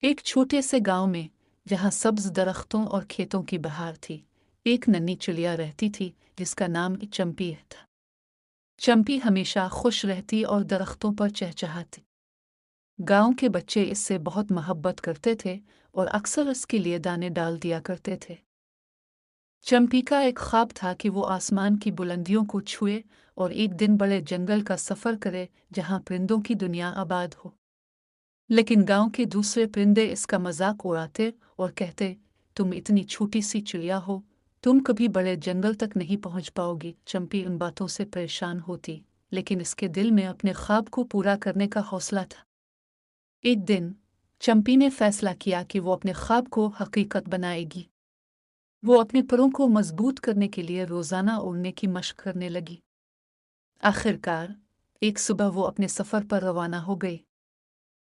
एक छोटे से गांव में, जहां सब्ज दरख्तों और खेतों की बहार थी, एक नन्ही चिड़िया रहती थी जिसका नाम चंपी था। चंपी हमेशा खुश रहती और दरख्तों पर चहचहाती। गांव के बच्चे इससे बहुत मोहब्बत करते थे और अक्सर इसके लिए दाने डाल दिया करते थे। चंपी का एक ख्वाब था कि वो आसमान की बुलंदियों को छुए और एक दिन बड़े जंगल का सफ़र करे जहां परिंदों की दुनिया आबाद हो। लेकिन गांव के दूसरे परिंदे इसका मजाक उड़ाते और कहते, तुम इतनी छोटी सी चिड़िया हो, तुम कभी बड़े जंगल तक नहीं पहुंच पाओगी। चंपी उन बातों से परेशान होती, लेकिन इसके दिल में अपने ख्वाब को पूरा करने का हौसला था। एक दिन चंपी ने फैसला किया कि वो अपने ख्वाब को हकीकत बनाएगी। वो अपने परों को मजबूत करने के लिए रोजाना उड़ने की मशक करने लगी। आखिरकार एक सुबह वो अपने सफर पर रवाना हो गई।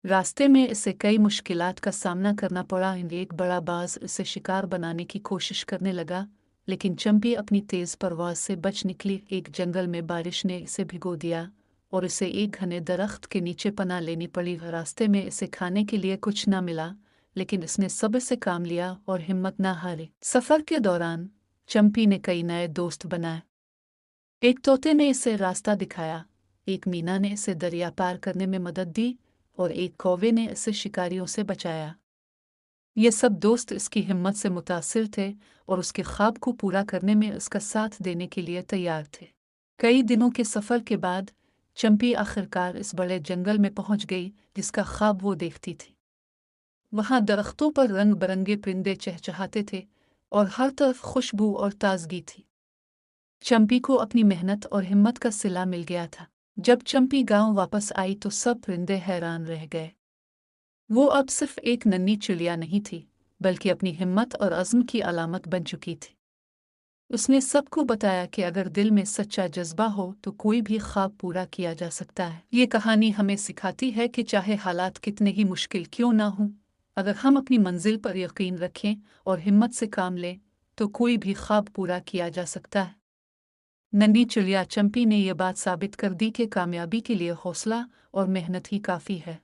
रास्ते में इसे कई मुश्किलात का सामना करना पड़ा। एक बड़ा बाज इसे शिकार बनाने की कोशिश करने लगा, लेकिन चंपी अपनी तेज परवाज से बच निकली। एक जंगल में बारिश ने इसे भिगो दिया और इसे एक घने दरख्त के नीचे पनाह लेनी पड़ी। रास्ते में इसे खाने के लिए कुछ न मिला, लेकिन इसने सब्र से काम लिया और हिम्मत न हारी। सफर के दौरान चंपी ने कई नए दोस्त बनाए। एक तोते ने इसे रास्ता दिखाया, एक मीना ने इसे दरिया पार करने में मदद दी और एक कौवे ने इसे शिकारियों से बचाया। ये सब दोस्त इसकी हिम्मत से मुतासिर थे और उसके ख्वाब को पूरा करने में उसका साथ देने के लिए तैयार थे। कई दिनों के सफ़र के बाद चंपी आखिरकार इस बड़े जंगल में पहुंच गई जिसका ख्वाब वो देखती थी। वहां दरख्तों पर रंग बिरंगे परिंदे चहचहाते थे और हर तरफ खुशबू और ताजगी थी। चंपी को अपनी मेहनत और हिम्मत का सिला मिल गया था। जब चंपी गांव वापस आई तो सब परिंदे हैरान रह गए। वो अब सिर्फ एक नन्ही चिड़िया नहीं थी, बल्कि अपनी हिम्मत और अज़्म की अलामत बन चुकी थी। उसने सबको बताया कि अगर दिल में सच्चा जज्बा हो तो कोई भी ख्वाब पूरा किया जा सकता है। ये कहानी हमें सिखाती है कि चाहे हालात कितने ही मुश्किल क्यों ना हों, अगर हम अपनी मंजिल पर यकीन रखें और हिम्मत से काम लें तो कोई भी ख्वाब पूरा किया जा सकता है। नन्ही चिड़िया चंपी ने यह बात साबित कर दी कि कामयाबी के लिए हौसला और मेहनत ही काफ़ी है।